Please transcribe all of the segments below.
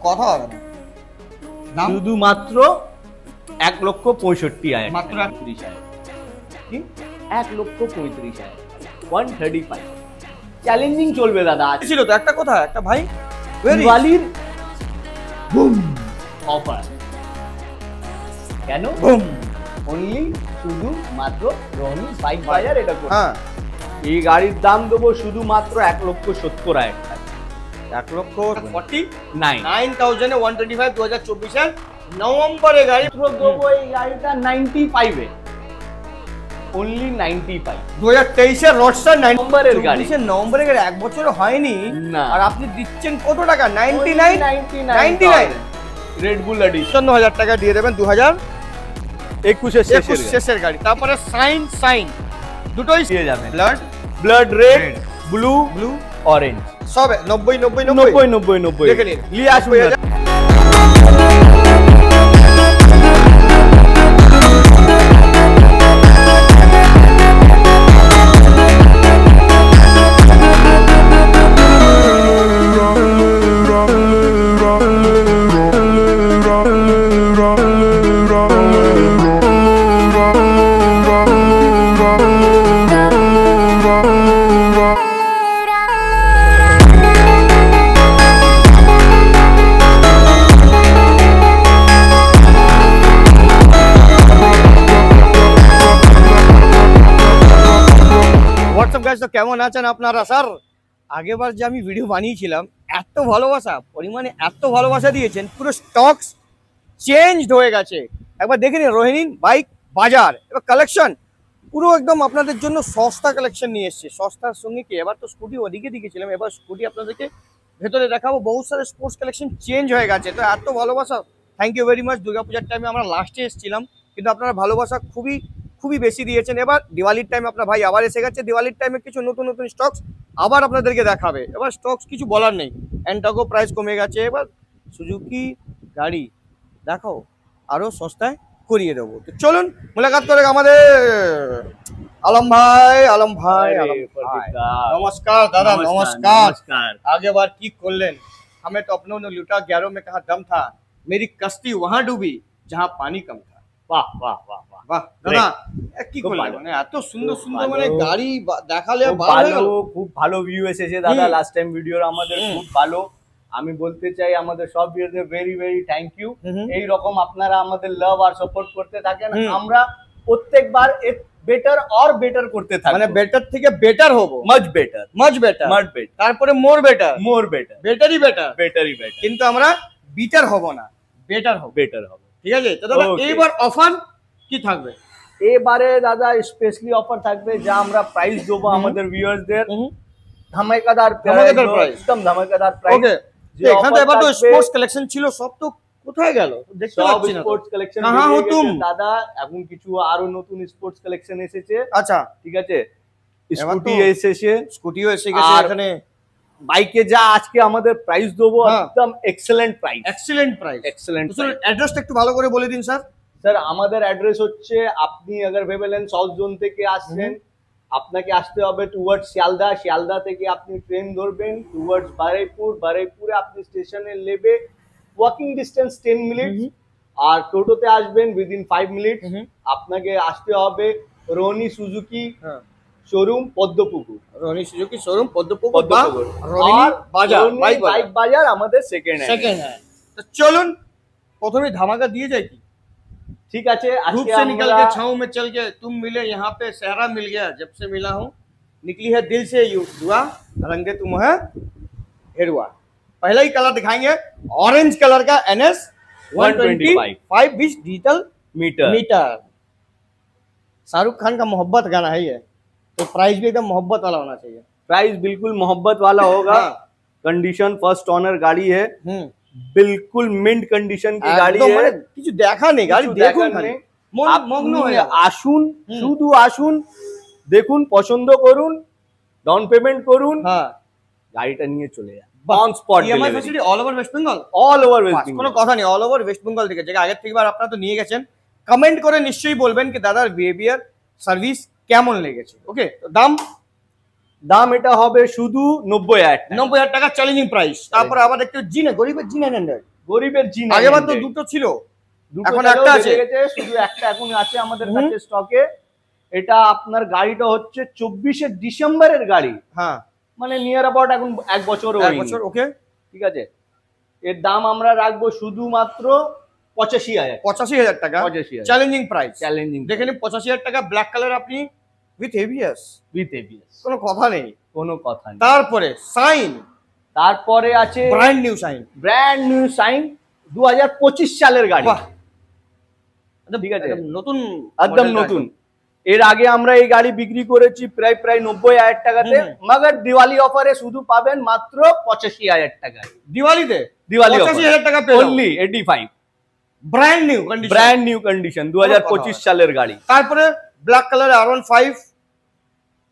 কথা হবে না, শুধুমাত্র 1,65,000 মাত্র 30,000 কি 1,35,000 135 চ্যালেঞ্জিং চলবে দাদা। ছিল তো একটা কথা, একটা ভাই দিওয়ালির বুম অফার, কেন বুম অনলি শুধু মাত্র রনি বাইক বাজার এটা হ্যাঁ এই গাড়ির দাম দেবো শুধুমাত্র 1,70,000 টাকা, 1,49,925 2024 নভেম্বরে গাড়ি দেবো। এই গাড়িটা 95 এ অনলি 95 2023 রডস্টার নভেম্বরের গাড়ি, নভেম্বরের গাড়ি এক বছর হয়নি আর আপনি দিচ্ছেন কত টাকা 99 রেড বুল এডিশন 5000 টাকা দিয়ে দেবেন 2021 শেষের গাড়ি। তারপরে সাইন দুটোই দিয়ে যাবেন, ব্লাড রেড ব্লু অরেঞ্জ সব 90 দেখে নিন লিয়ে আসবে। কেমন আছেন আপনারা? স্যার আগেবার যে আমি ভিডিও বানিয়েছিলাম এত ভালোবাসা পরিমাণে এত ভালোবাসা দিয়েছেন, পুরো স্টকস চেঞ্জড হয়ে গেছে। একবার দেখে নিন রোহিণী বাইক বাজার, এবার কালেকশন পুরো একদম আপনাদের জন্য সস্তা কালেকশন নিয়ে এসছে। সস্তার সঙ্গে কি এবার তো স্কুটি ওদিকে দিকেছিলাম, এবার স্কুটি আপনাদেরকে ভেতরে দেখাবো। বহুত সারা স্পোর্টস কালেকশন চেঞ্জ হয়ে গেছে, তো এত ভালোবাসা থ্যাংক ইউ ভেরি মাচ। দুর্গাপূজার টাইমে আমরা লাস্টে এসেছিলাম কিন্তু আপনারা ভালোবাসা খুবই বেশি দিয়েছেন। এবার দিওয়ালির টাইমে আপনার ভাই আবার এসে গেছে, দিওয়ালির টাইমে কিছু নতুন স্টকস আবার আপনাদেরকে দেখাবে। এবার স্টকস কিছু বলার নেই, অ্যান্টাগো প্রাইস কমে গেছে, এবার সুজুকি গাড়ি দেখো আরো সস্তায় করিয়ে দেবো। তো চলুন মুলাকাত করে আমাদের আলম ভাই। नमस्कार दादा, नमस्कार। आगे बार की করলেন हमें तो अपनों ने लूटा, गैरों में कहा दम था, मेरी कश्ती वहां डूबी जहां पानी कम था। वाह वाह वाह वाह দাদা কি করলেন, মানে এত সুন্দর মানে গাড়ি দেখালে ভালো, খুব ভালো ভিউ এসেছে দাদা। লাস্ট টাইম ভিডিওর আমাদের খুব ভালো, আমি বলতে চাই আমাদের সব ভিউয়ারদের ভেরি থ্যাংক ইউ। এই রকম আপনারা আমাদের লাভ আর সাপোর্ট করতে থাকেন, আমরা প্রত্যেকবার বেটার করতে থাকি, মানে বেটার থেকে বেটার হবো, মাচ বেটার তারপরে মোর বেটার বেটারই বেটার, কিন্তু আমরা বিটার হব না, বেটার হব। ঠিক আছে, তো দাদা এইবার অফার কি থাকবে? এবারে দাদা স্পেশালি অফার থাকবে, যা আমরা প্রাইস দেবো আমাদের ভিউয়ারদের ধামাকাদার প্রাইস, একদম ধামাকাদার প্রাইস। ওকে, এখানে তো এবার তো স্পোর্টস কালেকশন ছিল, সব তো কোথায় গেল দেখতে পাচ্ছি না। স্পোর্টস কালেকশন দাদা এখন কিছু আরো নতুন স্পোর্টস কালেকশন এসেছে। আচ্ছা ঠিক আছে, স্কুটিও এসে গেছে। এখানে বাইকে যা আজকে আমাদের প্রাইস দেবো একদম এক্সেলেন্ট প্রাইস। অ্যাড্রেসটা একটু ভালো করে বলে দিন স্যার। আমাদের অ্যাড্রেস হচ্ছে, আপনি अगर ভেবেলেন সাউথ জোন থেকে আসছেন, আপনাকে আসতে হবে টুয়ার্ডস শিয়ালদা থেকে আপনি ট্রেন ধরবেন টুয়ার্ডস বারুইপুরে আপনি স্টেশনে নেবে, ওয়াকিং ডিস্টেন্স 10 মিনিট, আর টোটোতে আসবেন উইদিন 5 মিনিট। আপনাকে আসতে হবে Rony Suzuki showroom Padmapukur, bike বাজার আমাদের সেকেন্ড হ্যান্ড। তো চলুন প্রথমে ধামাকা দিয়ে যাই কি? ठीक है, धूप से निकल के छाँव में चल के तुम मिले, यहाँ पे सहरा मिल गया, जब से मिला हूँ निकली है दिल से यू दुआ, रंगे तुम है हेरुआ। पहला ही कलर दिखाएंगे ऑरेंज कलर का NS 125 digital meter. Shahrukh Khan का मोहब्बत गाना है ये, तो प्राइस भी एकदम मोहब्बत वाला होना चाहिए। प्राइस बिल्कुल मोहब्बत वाला होगा। कंडीशन फर्स्ट ओनर गाड़ी है, बिल्कुल मिंट कंडीशन की गाड़ी है, কিছু দেখা নেই গাড়ি, দেখুন মগ্ন হয়ে আসুন, শুধু আসুন, দেখুন, পছন্দ করুন, ডাউন পেমেন্ট করুন, গাড়িটা নিয়ে চলে যান on spot delivery. Facility all over West Bengal, কোনো কথা নেই, অল ওভার ওয়েস্ট বেঙ্গল থেকে। যেটা আগের থেকেবার আপনারা তো নিয়ে গেছেন, কমেন্ট করে নিশ্চয়ই বলবেন কি দাদার বিহেভিয়ার সার্ভিস কেমন লেগেছে। ওকে, তো দাম দাম এটা হবে শুধু 90,000 টাকা। 90,000 টাকা চ্যালেঞ্জিং প্রাইস। তারপরে আবার একটু জিনে, গরিবের জিনে নেন। গরিবের জিন আগেবার তো দুটো ছিল, এখন একটা আছে, শুধু একটা এখন আছে আমাদের কাছে স্টকে। এটা আপনার গাড়িটা হচ্ছে 24শে ডিসেম্বরের গাড়ি। হ্যাঁ, মানে নিয়ার অ্যাবাউট এখন 1 বছর। ওকে, ঠিক আছে। এর দাম আমরা রাখবো শুধুমাত্র 85,000 টাকা। 85,000 চ্যালেঞ্জিং প্রাইস। চ্যালেঞ্জিং দেখে নিন 85,000 টাকা, ব্ল্যাক কালার আপনি উইথ এবিএস। কোনো কথা নেই। তারপরে সাইন, তারপরে আছে ব্র্যান্ড নিউ সাইন 2025 সালের গাড়ি। ঠিক আছে, নতুন, একদম নতুন। এর আগে আমরা এই গাড়ি বিক্রি করেছি প্রায় 90,000 টাকাতে, মগর দিওয়ালি অফারে শুধু পাবেন মাত্র 85,000 টাকায়। দিওয়ালি 85,000 টাকা পেয়ে অনলি 85। ব্র্যান্ড নিউ কন্ডিশন 2025 সালের গাড়ি। তারপরে black colour R15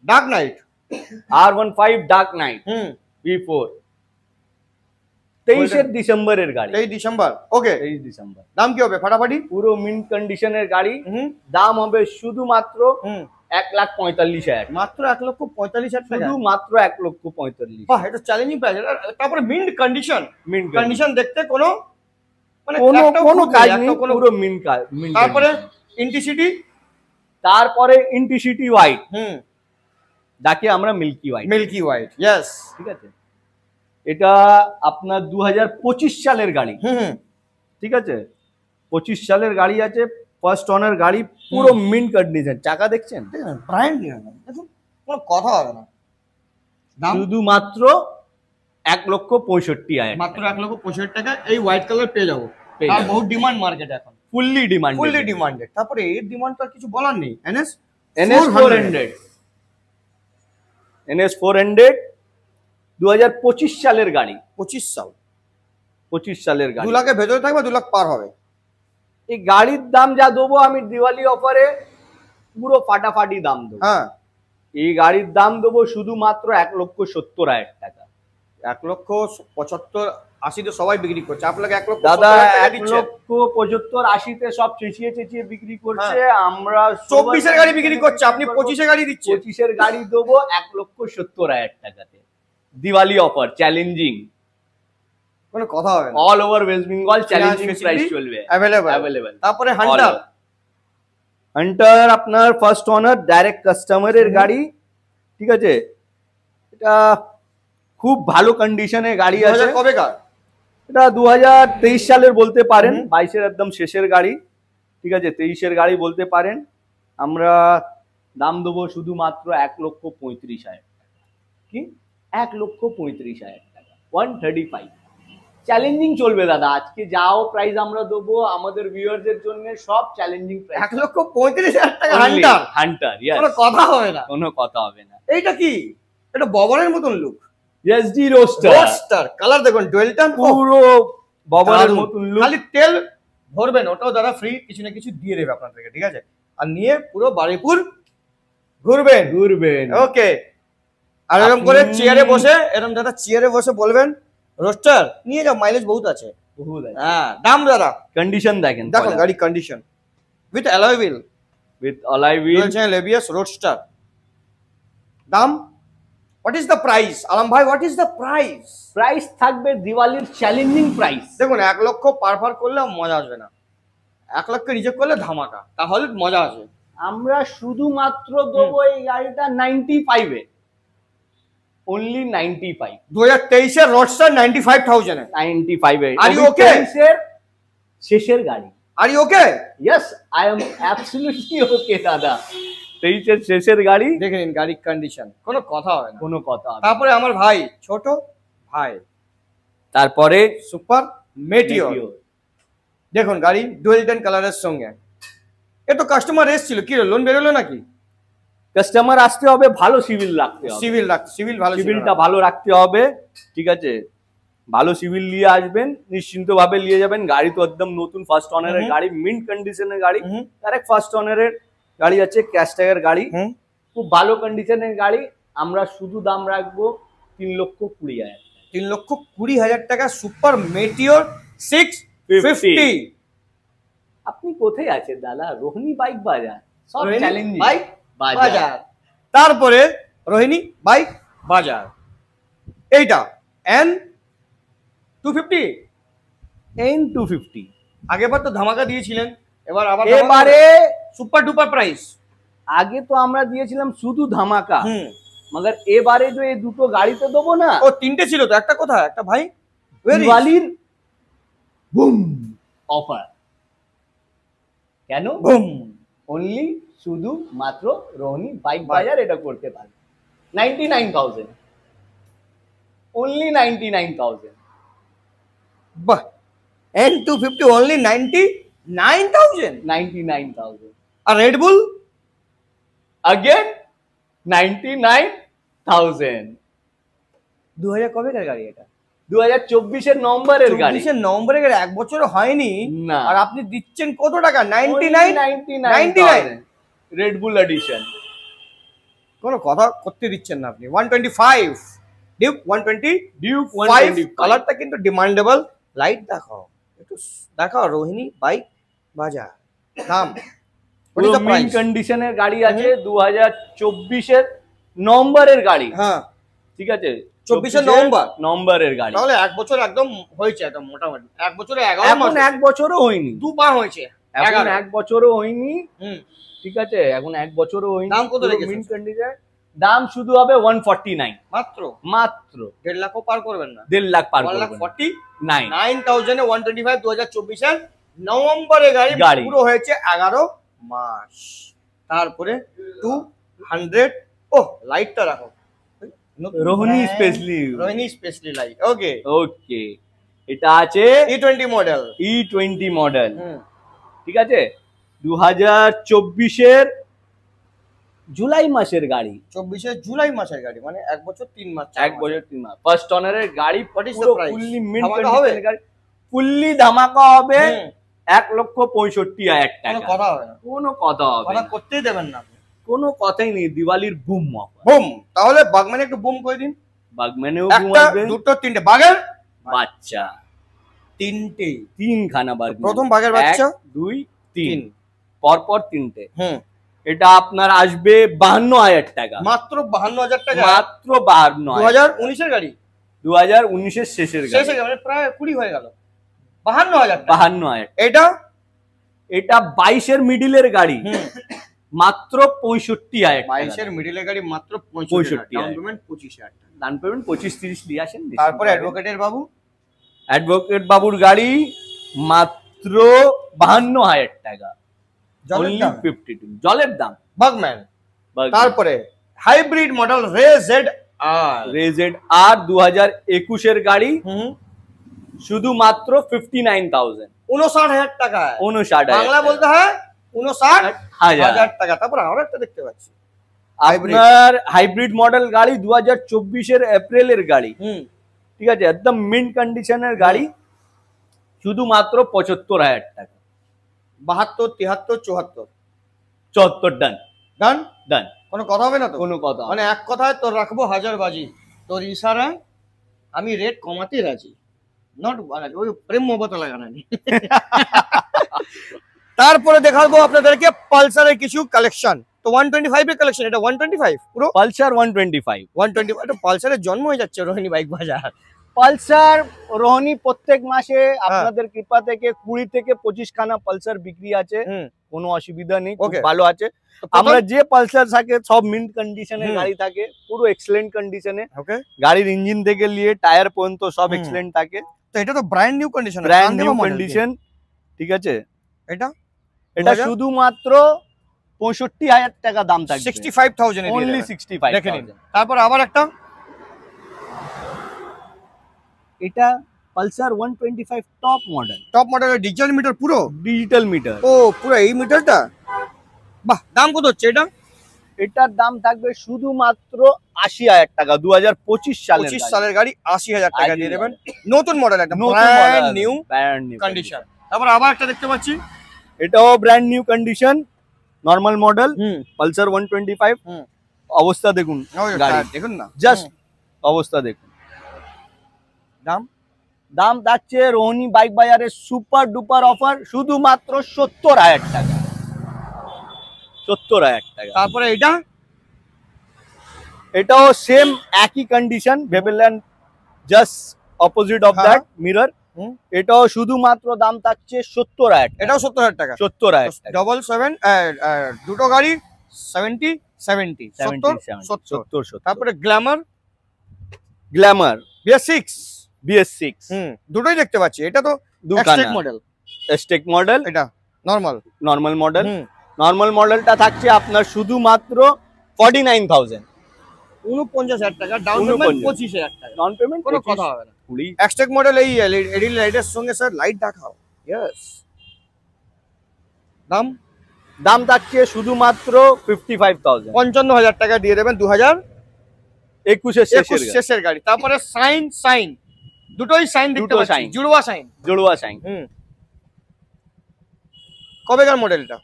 dark night V4 23 ডিসেম্বরের গাড়ি। 23 ডিসেম্বর। ওকে, 23 ডিসেম্বর। দাম কি হবে ফাটাফাটি? পুরো মিন্ট কন্ডিশনের গাড়ি। দাম হবে শুধুমাত্র 1,45,000। মাত্র 1,45,000 টাকা, শুধু মাত্র 1,45,000। বাহ, এটা চ্যালেঞ্জিং প্রাইস। তারপরে মিন্ট কন্ডিশন দেখতে কোনো মানে কোনো কাজ নেই, পুরো মিন্ট। তারপরে ইন্টিসিটি, হোয়াইট, যাকে আমরা মিল্কি হোয়াইট। ইয়েস, ঠিক আছে। এটা আপনার 2025 সালের গাড়ি। ঠিক আছে, 25 সালের গাড়ি আছে, ফার্স্ট অনার গাড়ি, পুরো মিন্ট কন্ডিশন। চাকা দেখছেন, ব্র্যান্ড নিউ, কোনো কথা হবে না। শুধুমাত্র 1,65,000, মাত্র 1,65,000 টাকা এই হোয়াইট কালার পেয়ে যাবো। আর বহুত ডিমান্ড মার্কেট এখন, ফুললি ডিমান্ডেড। তারপরে এর ডিমান্ড তো আর কিছু বলার নেই। NS 400 2025 সালের গাড়ি। 25 সালের গাড়ি। 2 লাখের ভেতরে থাকবে, 2 লাখ পার হবে। এই গাড়ির দাম যা দেবো আমি দিওয়ালি অফারে পুরো ফাটাফাটি দাম দেবো। হ্যাঁ, এই গাড়ির দাম দেবো শুধুমাত্র 1,70,000 টাকা। 1,75,000-80 সবাই বিক্রি করছে, আপনাকে 1,70,000 দাদা 1,75,000-80 সব চেঁচিয়ে বিক্রি করছে। আমরা 24 এর গাড়ি বিক্রি করছে, আপনি 25 এর গাড়ি দিচ্ছেন। 25 এর গাড়ি দেবো 1,70,000 টাকাতে, দিওয়ালি অফার, চ্যালেঞ্জিং, কোনো কথা হবে না। All over West Bengal challenging price চলবে, অ্যাভেলেবল। তারপরে হান্টার আপনার ফার্স্ট অনার ডাইরেক্ট কাস্টমারের গাড়ি। ঠিক আছে, এটা খুব ভালো কন্ডিশনে গাড়ি আছে। কবেকার? এটা 2023 সালের বলতে পারেন, 22-এর একদম শেষের গাড়ি। ঠিক আছে, 23-এর গাড়ি বলতে পারেন। আমরা দাম দেবো শুধুমাত্র 1,35,000 টাকা। কি 1,35,000 টাকা, 135। চ্যালেঞ্জিং চলবে দাদা, আজকে যাও প্রাইস আমরা দেবো আমাদের ভিউয়ারদের জন্য, সব চ্যালেঞ্জিং প্রাইস। 1,35,000 টাকা হান্টার, কোনো কথা হবে না। এইটা কি? এটা ববরের মতন লুক। এসডি রোস্টার কালার দেখুন, ডুয়েল টোন, পুরো ববরের মতন লুক। খালি তেল ভরবেন, ওটাও দাদা ফ্রি, কিছু না কিছু দিয়ে দেবে আপনাদেরকে। ঠিক আছে, আর নিয়ে পুরো বারুইপুর ঘুরবেন। ওকে, আর এরকম করে চেয়ারে বসে বলবেন রোস্টার নিয়ে যাও, মাইলেজ বহুত আছে। হ্যাঁ, দাম দাদা, কন্ডিশন দেখেন গাড়ি condition with alloy wheel, ABS roadster. দাম what is the price? Alam ভাই, হোয়াট ইজ দ্য প্রাইস থাকবে দিওয়ালির চ্যালেঞ্জিং প্রাইস। দেখুন, 1 লক্ষ পার করলে মজা আসবে না, 1 লক্ষ রিজেক্ট করলে ধামাকা, তাহলে মজা আসবে। আমরা শুধুমাত্র দেবো এই গাড়িটা 95-এ, অনলি 95। 2023-এর রোডস্টার 95,000 এ। 95-এ। আর ইউ ওকে? শেষের গাড়ি। Are you okay? Yes, I am absolutely okay দাদা। 23-এর শেষের গাড়ি, দেখে নিন গাড়ির কন্ডিশন, কোনো কথা হবে না। তারপরে আমার ভাই, ছোট ভাই, তারপরে সুপার মেটিওর। দেখুন গাড়ি ডুয়েল টোন কালারের সঙ্গে। এ তো কাস্টমার এসেছিল, কি লোন বেরোলো নাকি? কাস্টমার আসতে হবে, ভালো সিভিল রাখতে হবে, সিভিলটা ভালো রাখতে হবে। ঠিক আছে, ভালো সিভিল নিয়ে আসবেন, নিশ্চিন্ত ভাবে নিয়ে যাবেন। গাড়ি তো একদম নতুন, ফার্স্ট অনারের গাড়ি, মিন্ট কন্ডিশনের গাড়ি, ডাইরেক্ট ফার্স্ট অনারের গাড়ি আছে, ক্যাশ ট্যাগের গাড়ি, খুব ভালো কন্ডিশনের গাড়ি। আমরা শুধু দাম রাখবো 3,20,000। 3,20,000 টাকা সুপার মেটিওর 650। আপনি কোথায় আছেন দাদা? রোহিণী বাইক বাজার, সব চ্যালেঞ্জিং বাইক বাজার। তারপরে রোহিণী বাইক বাজার। এইটা N250। N250 আগেবার তো ধামাকা দিয়েছিলেন, এবার আবার এবারে সুপার ডুপার প্রাইস। আগে তো আমরা দিয়েছিলাম শুধু ধামাকা, হুম, মগর এবারে যে এই দুটো গাড়িতে দেবো না, ও তিনটে ছিল তো, একটা কোথায়, একটা ভাই দিওয়ালির বুম অফার। কেন? বুম। অনলি শুধু মাত্র রোহিণী বাইক বাজার এটা করতে পারে। 99,000, অনলি 99,000। বাহ, N250 only 99,000। 99,000 আর রেডবুল again 99,000। 2000 কবেকার গাড়ি এটা? 2024 নভেম্বরের গাড়ি। 24 নভেম্বরের গাড়ি, এক বছর হয়নি না। আর আপনি দিচ্ছেন কত টাকা? 99। Red Bull edition. কোনো কথা করতে দিচ্ছেন না আপনি। 125 ডিউক 125 ডিউক 125 কালারটা কিন্তু ডিমান্ডেবল। লাইট দেখাও একটু, দেখাও রোহিণী বাইক বাজার। দাম পুরো মিন কন্ডিশনের গাড়ি আছে, 2024 নভেম্বরের গাড়ি। হ্যাঁ ঠিক আছে, 24 নভেম্বরের গাড়ি। তাহলে এক বছর একদম হয়েছে, একদম মোটামুটি এক বছরে 11 এখন এক বছরও হয়নি, 2 পা হয়েছে, এখন এক বছরও হয়নি। হুম, ঠিক আছে, এখন এক বছরও হয়নি। দাম কত রেখেছেন? মিন কন্ডিশন দাম শুধু হবে 149 মাত্র। মাত্র 1.5 লাখও পার করবেন না, 1.5 লাখ পার করবেন। 1,49,000 এ 125 2024 নভেম্বরে গাড়ি পুরো হয়েছে 11 মাস। তারপরে 200 ও লাইটটা রাখো, Rohini specially, Rohini specially light. Okay okay, এটা আছে E20 মডেল, E20 মডেল। ঠিক আছে, 2024 জুলাই মাসের গাড়ি। 24 জুলাই মাসের গাড়ি, মানে 1 বছর 3 মাস, 1 বছর 3 মাস। ফার্স্ট অনারের গাড়ি, What is the পুরো price? ফুললি মিন্ট ধামাকা হবে? কন্ডিশনের গাড়ি, ফুললি ধামাকা হবে। 1,65,000 কোনো টাকা। কথা হবে না, কোনো কথা হবে কথা না, করতেই দেবেন না আপনি। কোনো কথাই নেই। দিওয়ালির বুম অফার। বুম, তাহলে বাগমানে একটু বুম করে দিন। বাগম্যানেও বুম একটা আসবে, দুটো তিনটে বাগের বাচ্চা তিনটে, 3 খানা বাগম্যান। প্রথম বাগের বাচ্চা 1 2 3 পরপর 3টে। হুম, এটা আপনার আসবে 52,000 টাকা, মাত্র 52,000 টাকা। মাত্র 52,000। 2019 এর গাড়ি, 2019 শেষের গাড়ি, শেষে মানে প্রায় 20 হয়ে গেল। 52,000 টাকা। 52,000। এটা এটা 22 এর মিডিলের গাড়ি, মাত্র 65,000 টাকা। 22 এর মিডিলের গাড়ি মাত্র 65,000 ডাউন পেমেন্ট 25,000 টাকা। ডাউন পেমেন্ট 25-30 দিয়ে আসেন। তারপরে অ্যাডভোকেটের বাবু, অ্যাডভোকেট বাবুর গাড়ি মাত্র 52,000 টাকা। জলের Only দাম 52 জলের দাম। বাগম্যান। তারপরে হাইব্রিড মডেল রেজেড আর, রেজেড আর 2021 এর গাড়ি, শুধুমাত্র 59,000, 59,000 টাকা। 59,000 বাংলা বলতে হয় 59,000 টাকা। তারপর আরো একটা দেখতে পাচ্ছি আপনার হাইব্রিড মডেল গাড়ি, 2024 এর এপ্রিলের গাড়ি। ঠিক আছে, একদম মিন্ট কন্ডিশনের গাড়ি, শুধুমাত্র 75,000 টাকা। 72 73 74 74 ডান ডান ডান। কোনো কথা হবে না তো? কোনো কথা মানে এক কথায় তোর রাখবো হাজার বাজি, তোর ইশারায় আমি রেট কমাতে রাজি। নট ওই প্রেম মোহব্বত লাগানো নেই। তারপরে দেখাবো আপনাদেরকে পালসারের কিছু কালেকশন। তো 125 এর কালেকশন, এটা 125 পুরো পালসার 125। 125 এটা পালসারের জন্ম হয়ে যাচ্ছে রোহিণী বাইক বাজার। পালসার রোহিণী প্রত্যেক মাসে আপনাদের কৃপা থেকে 20 থেকে 25 খানা পালসার বিক্রি আছে, কোনো অসুবিধা নেই, খুব ভালো আছে। আমরা যে পালসার থাকে সব মিন্ট কন্ডিশনের গাড়ি থাকে, পুরো এক্সেলেন্ট কন্ডিশনে। ওকে, গাড়ির ইঞ্জিন থেকে নিয়ে টায়ার পর্যন্ত সব এক্সেলেন্ট থাকে। তো এটা তো brand new condition, brand new condition. ঠিক আছে, এটা এটা শুধুমাত্র 65,000 টাকা দাম থাকবে। 65,000 অনলি 65। দেখে নিন। তারপর আবার একটা, এটা পালসার 125 টপ মডেল। টপ মডেলের ডিজিটাল মিটার, পুরো ডিজিটাল মিটার। ও পুরো এই মিটারটা, বাহ। দাম কত হচ্ছে এটা? এটার দাম থাকবে শুধুমাত্র 80,000 টাকা। 2025 সালের গাড়ি, 80,000 টাকা দিয়ে দেবেন। নতুন মডেল, একটা ব্র্যান্ড নিউ কন্ডিশন। তারপর আবার একটা দেখতে পাচ্ছি, এটাও brand new condition, normal model, Pulsar 125। অবস্থা দেখুন গাড়ি, দেখুন না, জাস্ট অবস্থা দেখুন। দাম দাম থাকছে রোহিণী বাইক বাজারের সুপার ডুপার অফার, শুধুমাত্র 70,000 টাকা। 70,000 টাকা। তারপরে এটা এটাও সেম একই কন্ডিশন, বেবেল্যান্ড just opposite of that mirror. এটাও শুধুমাত্র দাম থাকছে 70,000। এটাও 70,000 টাকা। 70,000 ডবল 7 দুটো গাড়ি 70 70 70। তারপরে গ্ল্যামার BS6 দুটোই দেখতে পাচ্ছি। এটা তো এক্সটেক মডেল, এস্টেক মডেল, এটা নরমাল মডেল। নরমাল মডেলটা থাকছে আপনার শুধুমাত্র 49,000, 49,000 টাকা। ডাউন পেমেন্ট 25,000 টাকা। ডাউন পেমেন্ট কোনো কথা হবে না। 20। এক্সটেক মডেল এই এলইডি লাইটের সঙ্গে স্যার লাইট দেখাও। यस। দাম থাকছে শুধুমাত্র 55,000, 55,000 টাকা দিয়ে দেবেন। 2021 এর শেষের গাড়ি। তারপরে সাইন দুটোই সাইন দেখতে পাচ্ছি, জুড়ওয়া সাইন। কবেকার মডেল এটা?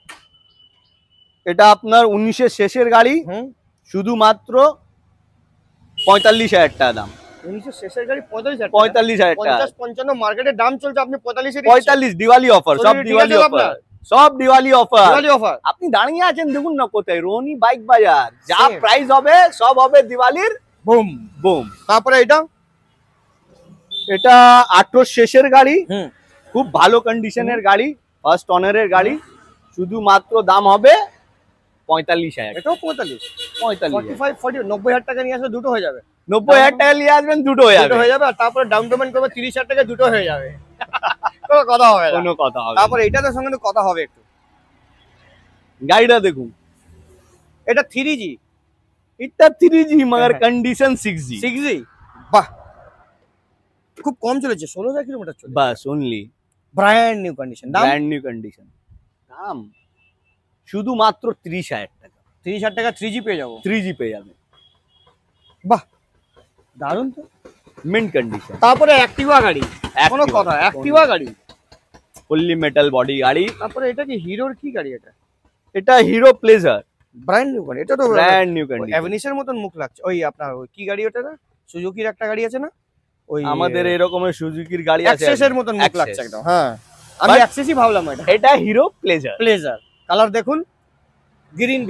এটা আপনার 19 এর শেষের গাড়ি, শুধুমাত্র 45,000 টাকা দাম। 19 এর শেষের গাড়ি 45,000 টাকা। 45,000 টাকা। 50-55 মার্কেটে দাম চলছে, আপনি 45 এ 45 দিওয়ালি অফার, সব দিওয়ালি অফার, সব দিওয়ালি অফার। আপনি দাঁড়িয়ে আছেন দেখুন না কোথায়, রোনি বাইক বাজার। যা প্রাইস হবে সব হবে দিওয়ালির বুম বুম। তারপরে এটা 18 শেষের গাড়ি, খুব ভালো কন্ডিশনের গাড়ি, ফার্স্ট অনারের গাড়ি, শুধুমাত্র দাম হবে 45,000। এটাও 45 45 40 90,000 টাকা নিয়ে আসলে দুটো হয়ে যাবে। 90,000 টাকা নিয়ে আসবেন, দুটো হয়ে যাবে। আর তারপরে ডাউন পেমেন্ট করবে 30,000 টাকা, দুটো হয়ে যাবে। কোনো কথা হবে না, কোনো কথা হবে। তারপরে এটার সঙ্গে কথা হবে একটু। গাড়িটা দেখুন, এটা 3G, এটা 3G মগর কন্ডিশন 6G। বাহ, খুব কম চলেছে, 16,000 কিলোমিটার চলেছে বাস, অনলি ব্র্যান্ড নিউ কন্ডিশন। দাম শুধুমাত্র 30,000 টাকা। 30,000 টাকা 3G পেয়ে যাবো। 3G পেয়ে যাবে। বাহ, দারুণ তো। Mint condition. তারপরে অ্যাক্টিভা গাড়ি, কোনো কথা, অ্যাক্টিভা গাড়ি ফুললি মেটাল বডি গাড়ি। তারপরে এটা কি হিরোর কি গাড়ি? এটা হিরো প্লেজার, ব্র্যান্ড নিউ গাড়ি। এটা তো ব্র্যান্ড নিউ কন্ডিশন। অ্যাভেনিসের মতন মুখ লাগছে। ওই আপনার ওই কি গাড়ি ওটা না, সুজুকির একটা গাড়ি আছে না, ওই আমাদের এরকমের সুজুকির গাড়ি আছে, অ্যাক্সেসের মতন মুখ লাগছে একদম। হ্যাঁ, আমি অ্যাক্সেসই ভাবলাম এটা হিরো প্লেজার। কালার দেখুন, গ্রিন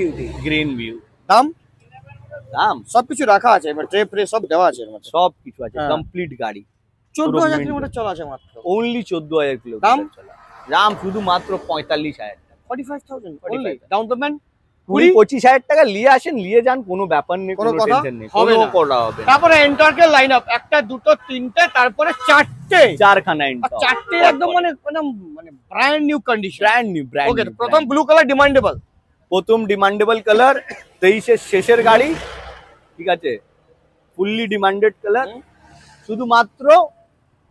ভিউ। দাম সবকিছু রাখা আছে, এবার ট্রে ফ্রে সব দেওয়া আছে, এর মধ্যে সব কিছু আছে, কমপ্লিট গাড়ি। 14,000 কিলোমিটার চলা আছে মাত্র, অনলি 14,000 কিলোমিটার চলা। দাম শুধুমাত্র 45,000 টাকা। 45,000 অনলি। ডাউন পেমেন্ট 20-25,000 টাকা নিয়ে আসেন, নিয়ে যান, কোনো ব্যাপার নেই, কোনো টেনশন নেই, কোনো করা হবে। তারপরে এন্টর্কের লাইনআপ, একটা দুটো তিনটে, তারপরে চারখানা এন্টর্ক, চারটে একদম মানে ব্র্যান্ড নিউ কন্ডিশন, ওকে। প্রথম ব্লু কালার ডিমান্ডেবল কালার, 23 এর শেষের গাড়ি, ঠিক আছে, ফুললি ডিমান্ডেড কালার, শুধুমাত্র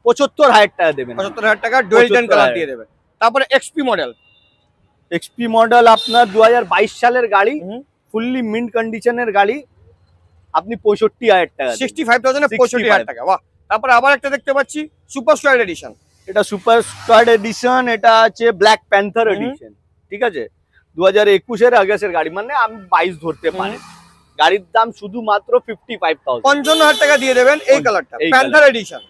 75,000 টাকা দেবেন। 75,000 টাকা ডুয়েল টোন কালার দিয়ে দেবেন। তারপরে এক্সপি মডেল আপনার 2022 সালের গাড়ি, ফুললি মিন্ট কন্ডিশনের গাড়ি, আপনি 65,000 টাকা, 65,000 এ 65,000 টাকা। বাহ। তারপরে আবার একটা দেখতে পাচ্ছি সুপার স্কোয়াড এডিশন। এটা সুপার স্কোয়াড এডিশন, এটা আছে ব্ল্যাক প্যান্থার এডিশন, ঠিক আছে, 2021 এর আগস্টের গাড়ি, মানে আমি 22 ধরতে পারি। গাড়ির দাম শুধুমাত্র 55,000, 55,000 টাকা দিয়ে দেবেন। এই কালারটা প্যান্থার এডিশন।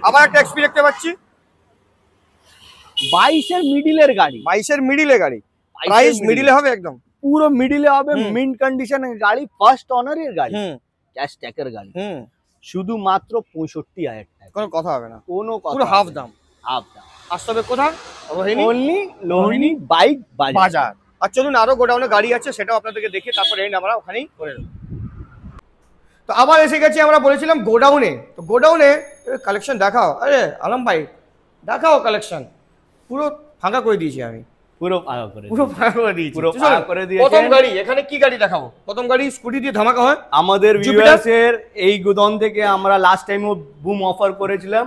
আবার একটা এক্সপি দেখতে পাচ্ছি 22 এর মিডিলের গাড়ি, 22 এর মিডিলে গাড়ি। প্রাইস মিডিলে হবে, একদম পুরো মিডিলে হবে, মিন্ট কন্ডিশনের গাড়ি, ফার্স্ট অনারের গাড়ি, ক্যাশ ট্যাকের গাড়ি, শুধুমাত্র 65,000 টাকা। কোনো কথা হবে না, কোনো কথা, পুরো হাফ দাম। আসতে হবে কোথায়? অনলি লোহিনী বাইক বাজার। আর চলুন, আরো গোডাউনে গাড়ি আছে, সেটাও আপনাদেরকে দেখি, তারপরে আমরা ওখানেই করে দেবো। তো আবার এসে গেছি, আমরা বলেছিলাম গোডাউনে। তো গোডাউনে কালেকশন দেখাও। আরে আলম ভাই, দেখাও কালেকশন। পুরো ফাঁকা করে দিয়েছি আমি, পুরো ফাঁকা করে দিয়েছি। প্রথম গাড়ি, এখানে কি গাড়ি দেখাবো? প্রথম গাড়ি স্কুটি দিয়ে ধামাকা হয়। আমাদের ভিউয়ার্সের এই গোডাউন থেকে আমরা লাস্ট টাইমও বুম অফার করেছিলাম,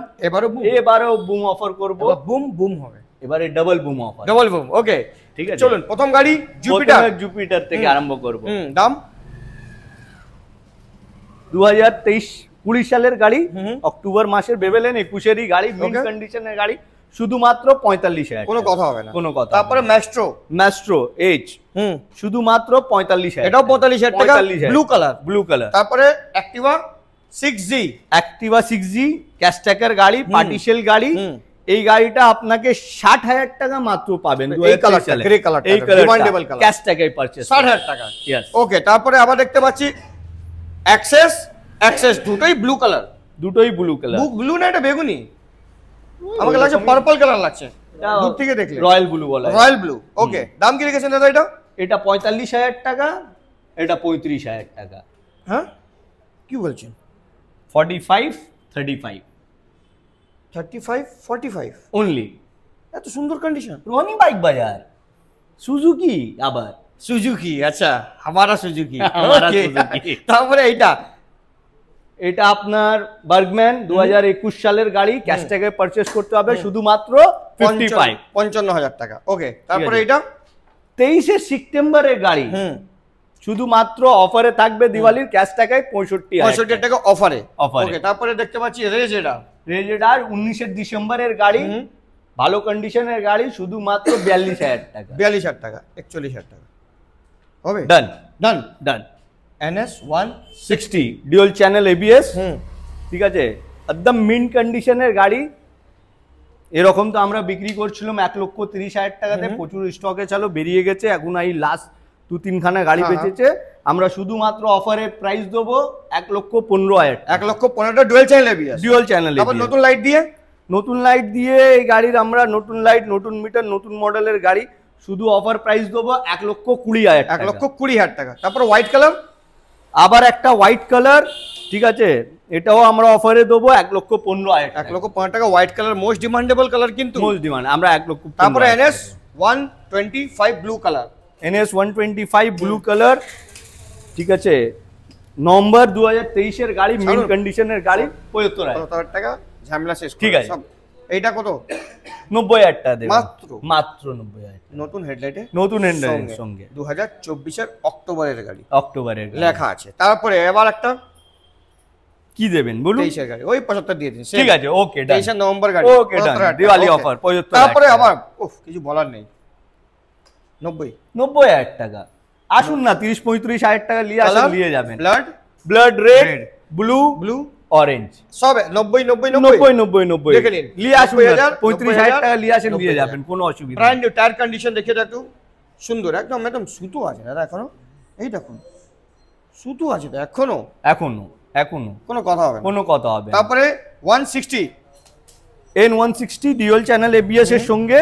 এবারেও বুম অফার করব। বুম হবে এবারে double boom offer, double boom. Okay, ঠিক আছে, চলুন। প্রথম গাড়ি জুপিটার থেকে আরম্ভ করব। দাম 2023-20 সালের গাড়ি, অক্টোবর মাসের বেবেলেন 21-এরই গাড়ি, মিন্ট কন্ডিশনের গাড়ি, শুধুমাত্র 45,000। কোনো কথা হবে না, কোনো কথা। তারপরে ম্যাস্ট্রো এইচ, শুধুমাত্র 45,000। এটাও 45,000 টাকা, ব্লু কালার। তারপরে অ্যাক্টিভা 6G ক্যাশ ট্যাকের গাড়ি, পার্টিশিয়াল গাড়ি। এই গাড়িটা আপনাকে 60,000 টাকা মাত্র পাবেন। এই কালারটা, গ্রে কালারটা, ডিমান্ডেবল কালার, ক্যাশ ট্যাকে পারচেজ, 60,000 টাকা। यस। ওকে, তারপরে আবার দেখতে পাচ্ছি অ্যাক্সেস দুটোই ব্লু কালার, দুটোই ব্লু কালার। ব্লু না, এটা বেগুনি, আমাকে লাগছে পার্পল কালার লাগছে দূর থেকে দেখলে। রয়্যাল ব্লু বলা হয়। রয়্যাল ব্লু, ওকে। দাম কি রেখেছেন দাদা এটা? এটা 45,000 টাকা, এটা 35,000 টাকা। হ্যাঁ কি বলছেন? 45, 35 35, 45 অনলি। এত সুন্দর কন্ডিশন। রনি বাইক বাজার, সুজুকি, আবার সুজুকি, আচ্ছা হামারা সুজুকি। হামারা Okay. সুজুকি। তারপরে এইটা এটা আপনার বার্গম্যান 2021 সালের গাড়ি, ক্যাশ টাকায় পারচেজ করতে হবে শুধুমাত্র 55,000 টাকা। ওকে, তারপরে এটা 23 সেপ্টেম্বরের গাড়ি, শুধুমাত্র অফারে থাকবে দিওয়ালির, ক্যাশ টাকায় 65,000 টাকা অফারে। অফারে। ওকে, তারপরে দেখতে পাচ্ছি রেজেডা, রেজেডার 19 ডিসেম্বরের গাড়ি, ভালো কন্ডিশনের গাড়ি, শুধুমাত্র 42,000 টাকা। 42,000 টাকা, 41,000 টাকা হবে। ডান ডান ডান। NS 160 ডুয়াল চ্যানেল ABS, ঠিক আছে, একদম মিন্ট কন্ডিশনের গাড়ি। এরকম তো আমরা বিক্রি করছিলাম 1,30,000 টাকাতে, প্রচুর স্টকে ছিল, বেরিয়ে গেছে, এখন এই লাস্ট 2-3 খানা গাড়ি বেঁচেছে। আমরা শুধুমাত্র অফারে প্রাইস দেবো 1,15,000, 1,15,000 dual channel ABS, dual channel. তারপর নতুন লাইট দিয়ে, নতুন লাইট দিয়ে এই গাড়ির আমরা নতুন লাইট, নতুন মিটার, নতুন মডেলের গাড়ি, শুধু অফার প্রাইস দেবো 1,20,000 টাকা। 1,20,000 টাকা। তারপর হোয়াইট কালার, আবার একটা হোয়াইট কালার, ঠিক আছে, এটাও আমরা অফারে দেবো 1,15,000 টাকা। 1,15,000 টাকা white colour, most demandable colour কিন্তু, মোস্ট ডিমান্ড, আমরা 1,15,000। তারপরে NS 125 blue colour, NS 125 blue colour, ঠিক আছে, নভেম্বর 2023 এর গাড়ি, মিন্ট কন্ডিশনের গাড়ি, 75,000 টাকা, ঝামেলা শেষ। ঠিক আছে। এইটা কত? 90,000 টাকা দেব, মাত্র 90,000। নতুন হেডলাইটে, নতুন হেডলাইটের সঙ্গে, 2024 এর অক্টোবরের গাড়ি, অক্টোবরের লেখা আছে। তারপরে এবার একটা কি দেবেন বলুন? 23 এর গাড়ি, ওই 75 দিয়ে দিন। ঠিক আছে, ওকে ডান। 23 নভেম্বর গাড়ি, ওকে ডান, দিওয়ালি অফার 75,000। তারপরে আবার কিছু বলার নেই, 90,000 টাকা। আসুন না, 30-35,000 টাকা নিয়ে আসুন, নিয়ে যাবেন। ব্লাড রেড, ব্লু, অরেঞ্জ, সব 90 দেখে নিন। নিয়ে আসুন, 35,000 টাকা নিয়ে আসেন, নিয়ে যাবেন, কোনো অসুবিধা নেই। ব্র্যান্ড নিউ টায়ার কন্ডিশন দেখিয়ে দাও একটু, সুন্দর একদম, একদম সুতো আছে দাদা এখনো, এই দেখুন সুতো আছে তো এখনো, কোনো কথা হবে না, কোনো কথা হবে না। তারপরে 160 N160 ডুয়াল চ্যানেল ABS এর সঙ্গে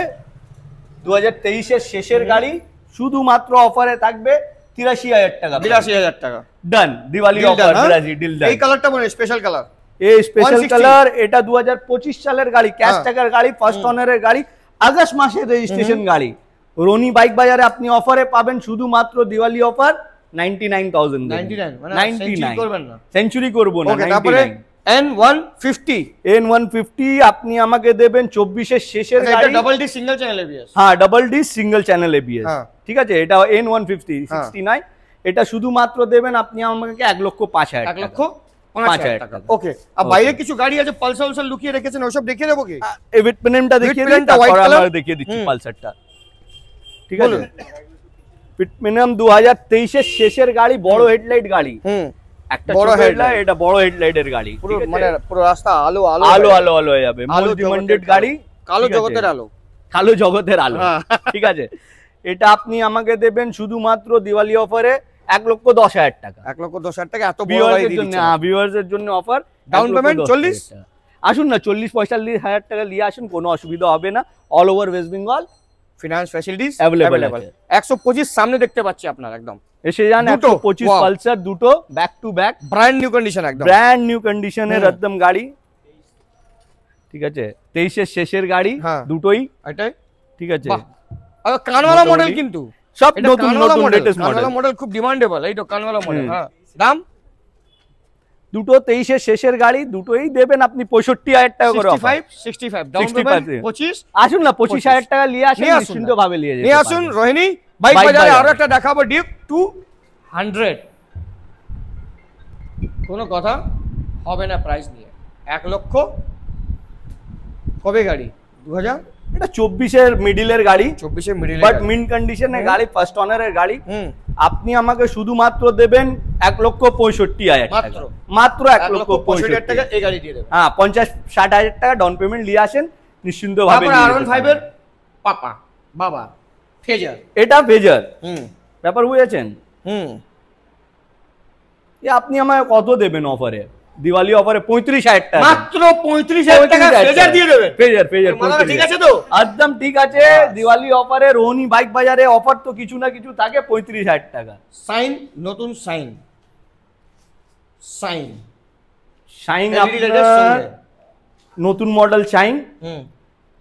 2023 এর শেষের গাড়ি, শুধুমাত্র অফারে থাকবে 83,000 টাকা। 82,000 টাকা। ডান, দিওয়ালি অফার, ডিল ডান। এই কালারটা বলে স্পেশাল কালার, এই স্পেশাল কালার, এটা 2025 সালের গাড়ি, ক্যাশ টাকার গাড়ি, ফার্স্ট অনারের গাড়ি, আগস্ট মাসের রেজিস্ট্রেশন গাড়ি। রনি বাইক বাজারে আপনি অফারে পাবেন শুধুমাত্র দিওয়ালি অফার 99,000। 99 মানে সেঞ্চুরি করবেন না, সেঞ্চুরি করব না। তারপরে N150 আপনি আমাকে দেবেন 24 এর শেষের গাড়ি, double D single channel ABS। হ্যাঁ, double D single channel ABS, ঠিক আছে, এটা N150 69। এটা শুধুমাত্র দেবেন আপনি আমাকে 1,05,000 টাকা। 1,05,000 টাকা। ওকে, আর বাইরে কিছু গাড়ি আছে পালসার লুকিয়ে রেখেছেন, ওসব দেখিয়ে দেবো কি? এই ভিটমেনটা দেখিয়ে দিন, তারপর আমরা দেখিয়ে দিচ্ছি পালসারটা, ঠিক আছে। ভিটমেনাম 2023 এর শেষের গাড়ি, বড় হেডলাইট গাড়ি, একটা বড় হেডলাইট, এটা বড় হেডলাইটের গাড়ি, পুরো মানে পুরো রাস্তা আলো হয়ে যাবে, মোস্ট ডিমান্ডেড গাড়ি, কালো জগতের আলো, কালো জগতের আলো, ঠিক আছে। এটা আপনি আমাকে দেবেন শুধুমাত্র দিওয়ালি অফারে 1,10,000 টাকা। 1,10,000 টাকা, এত বড় গাড়ি দিয়ে দিচ্ছেন। ভিউয়ারদের জন্য অফার, ডাউন পেমেন্ট 40। আসুন না, 40-45,000 টাকা নিয়ে আসুন, কোনো অসুবিধা হবে না। All over West Bengal finance facilities available. 125 সামনে দেখতে পাচ্ছি আপনার, একদম এসে যান। 125 পালসার, দুটো back to back, brand new condition, একদম ব্র্যান্ড নিউ কন্ডিশনের একদম গাড়ি, ঠিক আছে, 23 এর শেষের গাড়ি, দুটোই এটাই, ঠিক আছে। আর কানওয়ালা মডেল, কিন্তু সব নতুন লেটেস্ট মডেল, কানওয়ালা মডেল খুব ডিমান্ডেবল, এই তো কানওয়ালা মডেল। হ্যাঁ, দাম দুটো 23 এর শেষের গাড়ি, দুটোই দেবেন আপনি 65,000 টাকা করে। 65 ডাউন পেমেন্ট 25। আসুন না, 25,000 টাকা নিয়ে আসুন, নিশ্চিন্তভাবে নিয়ে আসুন। রোহিণী বাইক বাজারে আরো একটা দেখাবো, ডিউক 200, কোনো কথা হবে না প্রাইস নিয়ে। 1 লক্ষ কবে গাড়ি? 2000, এটা 24 এর মিডিলের গাড়ি, 24 এর মিডিল, বাট মিন্ট কন্ডিশনের গাড়ি, ফার্স্ট অনারের গাড়ি। আপনি আমাকে শুধুমাত্র দেবেন 1,65,000 টাকা, মাত্র 1,65,000 টাকা এই গাড়ি দিয়ে দেবেন। হ্যাঁ, 50-60,000 টাকা ডাউন পেমেন্ট নিয়ে আসেন, নিশ্চিন্তভাবে। তারপর R15 এর বাবা ফেজার, এটা ফেজার, ব্যাপার বুঝেছেন। আপনি আমায় কত দেবেন অফারে? দিওয়ালি অফারে 35,000 টাকা, মাত্র 35,000 টাকা ফ্রেজার দিয়ে দেবেন। ফ্রেজার ঠিক আছে তো? একদম ঠিক আছে। দিওয়ালি অফারে রোহিণী বাইক বাজারে অফার তো কিছু না কিছু থাকে। 35,000 টাকা। সাইন, নতুন সাইন আপনার নতুন মডেল শাইন,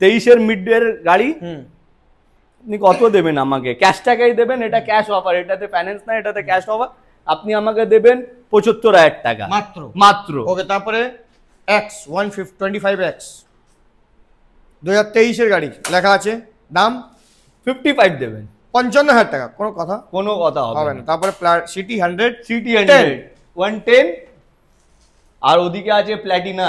23-এর মিড-এর গাড়ি। আপনি কত দেবেন আমাকে? ক্যাশ টাকাই দেবেন, এটা ক্যাশ অফার, এটাতে ফাইন্যান্স না, এটাতে ক্যাশ অফার। আপনি আমাকে দেবেন 75,000 টাকা মাত্র। ওকে, তারপরে এক্স 125X 2023-এর গাড়ি লেখা আছে, দাম 55 দেবেন। 55,000 টাকা। কোনো কথা হবে না। তারপরে সিটি 100 110, আর ওদিকে আছে প্ল্যাটিনা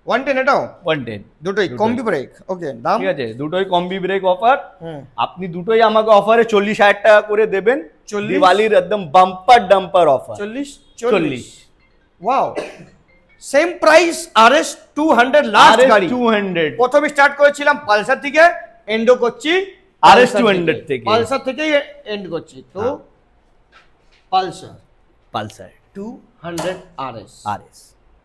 110 এটাও 110, দুটোই কম্বি ব্রেক। ওকে, দাম ঠিক আছে, দুটোই কম্বি ব্রেক অফার। আপনি দুটোই আমাকে অফারে 40,000 টাকা করে দেবেন। দিওয়ালির একদম bumper dumper offer. 40। Wow, same price. RS 200 last গাড়ি। 200 প্রথমে স্টার্ট করেছিলাম পালসার থেকে, এন্ডও করছি RS 200 থেকে। পালসার থেকেই এন্ড করছি। তো Pulsar 200 RS।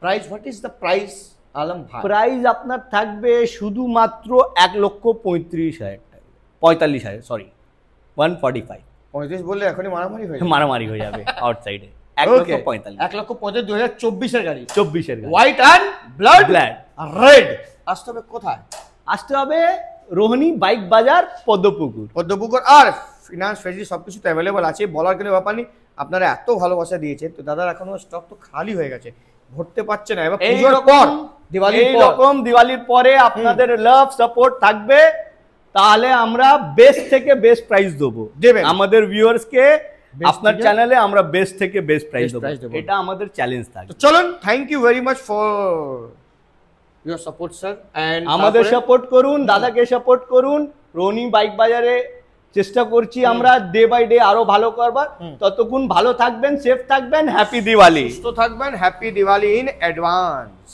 Price, what is the price Alam ভাই? প্রাইস আপনার থাকবে শুধুমাত্র 1,35,000 টাকা। 45,000, সরি 145। 35 বললে এখনই মারামারি হয়ে যাবে আউটসাইডে। 1,45,000। 1,45,000 2024-এর গাড়ি। 24-এর গাড়ি, হোয়াইট অ্যান্ড ব্লাড রেড। আসতে হবে কোথায়? আসতে হবে রোহিণী বাইক বাজার, পদ্মপুকুর। আর ফিনান্স ফেসিলিটি সবকিছু তো অ্যাভেলেবল আছে, বলার কোনো ব্যাপার নেই। আপনারা এত ভালোবাসা দিয়েছেন, তো দাদার এখনো স্টক তো খালি হয়ে গেছে, ভরতে পারছে না। এবার পুজোর পর, দিওয়ালির পরে আপনাদের লাভ সাপোর্ট থাকবে, তাহলে আমরা বেস্ট থেকে বেস্ট প্রাইস দেবো আমাদের ভিউয়ার্সকে। আপনার চ্যানেলে আমরা বেস্ট থেকে বেস্ট প্রাইস দেবো, এটা আমাদের চ্যালেঞ্জ থাকবে। চলুন, thank you very much for your support sir. And আমাদের সাপোর্ট করুন, দাদাকে সাপোর্ট করুন। রোহিণী বাইক বাজারে চেষ্টা করছি আমরা ডে বাই ডে আরো ভালো করবার। ততক্ষণ ভালো থাকবেন, সেফ থাকবেন, হ্যাপি দিওয়ালি। সুস্থ থাকবেন, হ্যাপি দিওয়ালি ইন অ্যাডভান্স।